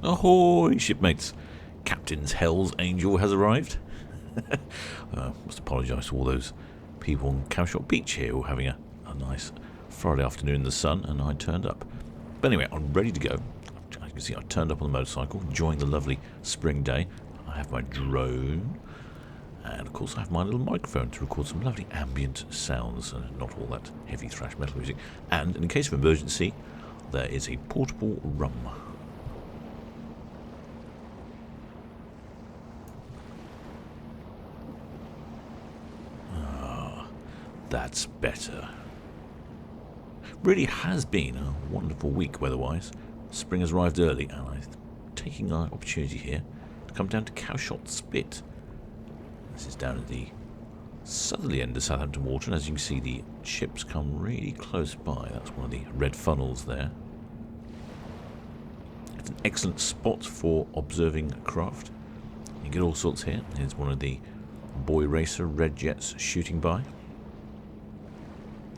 Ahoy, shipmates! Captain's Hell's Angel has arrived. Must apologise to all those people on Cowshot Beach here who were having a nice Friday afternoon in the sun, and I turned up. But anyway, I'm ready to go. As you can see, I turned up on the motorcycle, enjoying the lovely spring day. I have my drone, and of course I have my little microphone to record some lovely ambient sounds and not all that heavy thrash metal music. And in case of emergency, there is a portable rum. That's better. Really has been a wonderful week weather-wise. Spring has arrived early, and I'm taking our opportunity here to come down to Cowshot Spit. This is down at the southerly end of Southampton water, and as you can see, the ships come really close by. That's one of the red funnels there. It's an excellent spot for observing craft. You get all sorts here. Here's one of the boy racer red jets shooting by.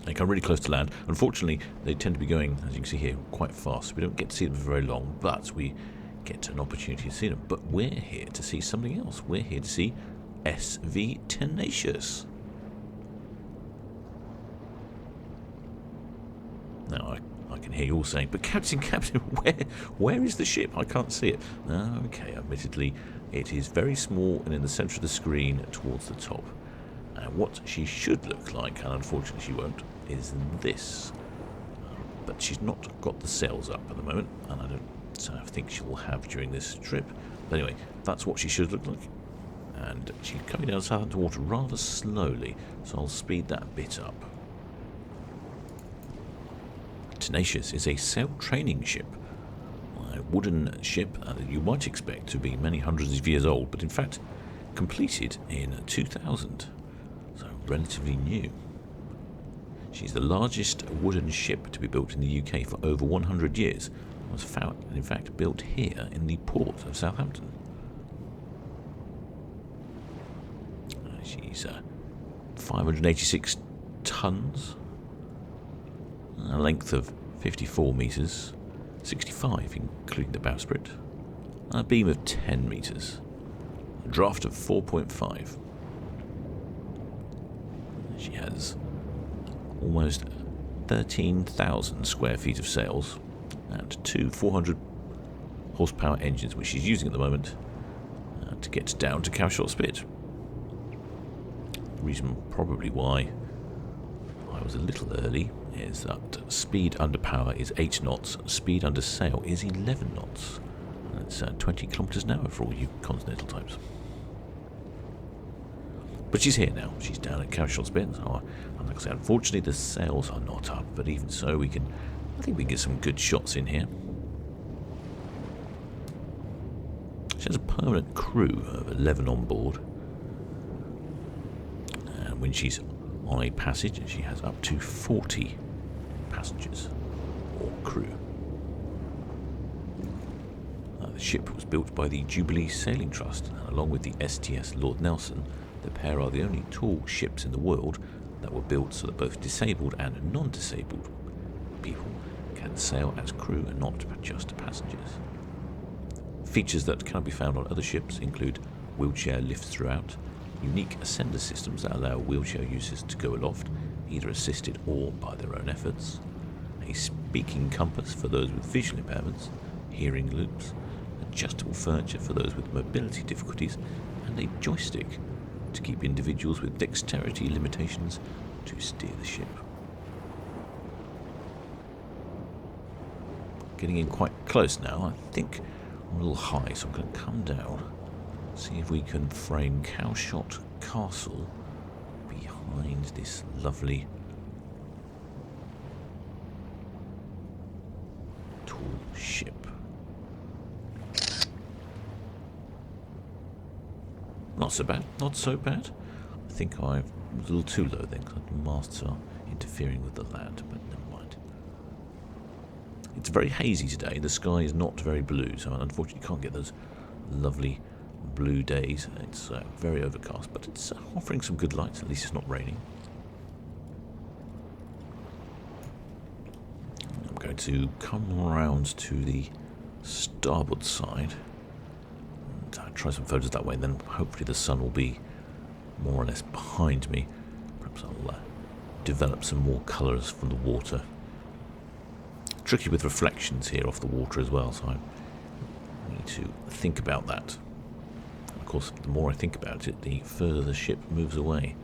They come really close to land. Unfortunately, they tend to be going, as you can see here, quite fast. We don't get to see them for very long, but we get an opportunity to see them. But we're here to see something else. We're here to see SV Tenacious. Now, I can hear you all saying, but Captain, where is the ship? I can't see it. Okay, admittedly, it is very small and in the centre of the screen towards the top. And what she should look like, and unfortunately she won't, is this. But she's not got the sails up at the moment, and I don't think she will have during this trip. But anyway, that's what she should look like. And she's coming down Southampton water rather slowly, so I'll speed that bit up. Tenacious is a sail training ship. A wooden ship that you might expect to be many hundreds of years old, but in fact completed in 2000. So relatively new. She's the largest wooden ship to be built in the UK for over 100 years. It was found, in fact, built here in the port of Southampton. She's 586 tons, a length of 54 metres, 65 including the bowsprit, and a beam of 10 metres, a draft of 4.5. She has almost 13,000 square feet of sails and two 400 horsepower engines, which she's using at the moment to get down to Cowshot Spit. The reason probably why I was a little early is that speed under power is 8 knots, speed under sail is 11 knots. That's 20 kilometres an hour for all you continental types. But she's here now. She's down at Cowshot Spit. So, and like I said, unfortunately the sails are not up, but even so, I think we can get some good shots in here. She has a permanent crew of 11 on board. And when she's on a passage, she has up to 40 passengers or crew. The ship was built by the Jubilee Sailing Trust, and along with the STS Lord Nelson, the pair are the only tall ships in the world that were built so that both disabled and non-disabled people can sail as crew and not just passengers. Features that cannot be found on other ships include wheelchair lifts throughout, unique ascender systems that allow wheelchair users to go aloft, either assisted or by their own efforts, a speaking compass for those with visual impairments, hearing loops, adjustable furniture for those with mobility difficulties, and a joystick to keep individuals with dexterity limitations to steer the ship. Getting in quite close now. I think I'm a little high, so I'm going to come down, see if we can frame Cowshot Castle behind this lovely tall ship. Not so bad, not so bad. I think I was a little too low then, because the masts are interfering with the land, but never mind. It's very hazy today. The sky is not very blue, so unfortunately you can't get those lovely blue days. It's very overcast, but it's offering some good light. At least it's not raining. I'm going to come around to the starboard side. And I'll try some photos that way, and then hopefully the sun will be more or less behind me. Perhaps I'll develop some more colours from the water. Tricky with reflections here off the water as well, so I need to think about that. Of course, the more I think about it, the further the ship moves away.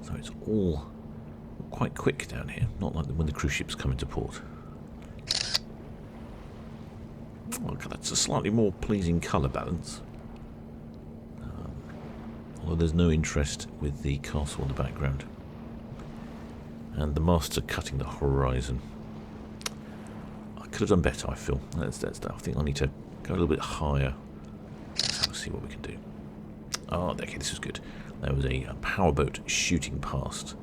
So it's all quite quick down here, not like when the cruise ships come into port. Oh, that's a slightly more pleasing colour balance. Although there's no interest with the castle in the background. And the masts are cutting the horizon. I could have done better, I feel. I think I need to go a little bit higher. Let's see what we can do. Oh, okay, this was good. There was a powerboat shooting past,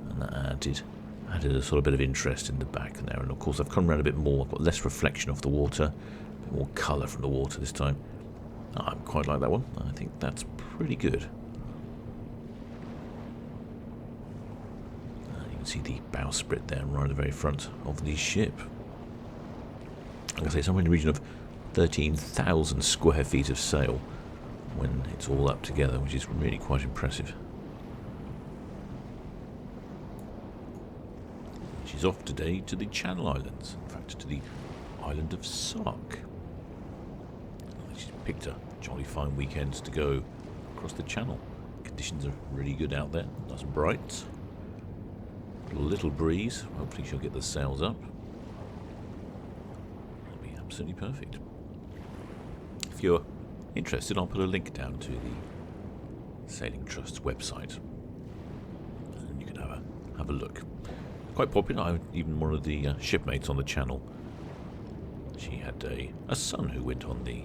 and that added a sort of bit of interest in the back there. And of course, I've come around a bit more. I've got less reflection off the water, a bit more colour from the water this time. I quite like that one. I think that's pretty good. You can see the bowsprit there right at the very front of the ship. Like I say, somewhere in the region of 13,000 square feet of sail when it's all up together, which is really quite impressive. She's off today to the Channel Islands, in fact to the island of Sark. She's picked a jolly fine weekend to go across the channel. Conditions are really good out there, nice and bright. A little breeze, hopefully she'll get the sails up. That'll be absolutely perfect. If you're interested, I'll put a link down to the Sailing Trust's website, and you can have a look. Quite popular. Even one of the shipmates on the channel, she had a son who went on the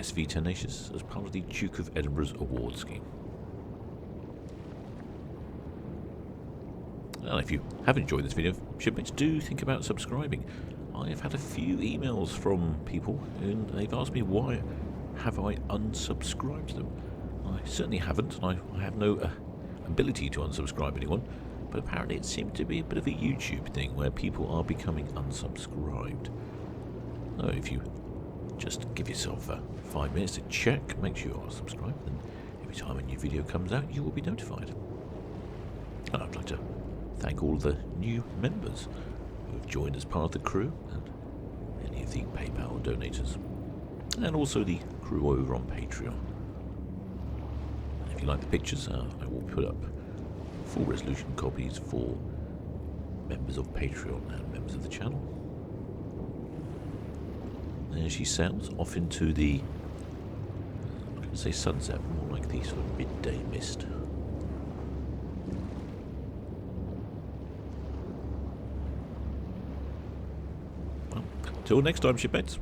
SV Tenacious as part of the Duke of Edinburgh's award scheme. And if you have enjoyed this video, shipmates, do think about subscribing. I have had a few emails from people and they've asked me why have I unsubscribed them. I certainly haven't, and I have no ability to unsubscribe anyone, but apparently it seemed to be a bit of a YouTube thing where people are becoming unsubscribed. So if you just give yourself 5 minutes to check, make sure you are subscribed, and every time a new video comes out you will be notified. And I'd like to thank all the new members who have joined as part of the crew, and any of the PayPal donators, and also the crew over on Patreon. And if you like the pictures, I will put up full resolution copies for members of Patreon and members of the channel. There she sails off into the, I'm not going to say sunset, but more like the sort of midday mist. Till next time, shipmates.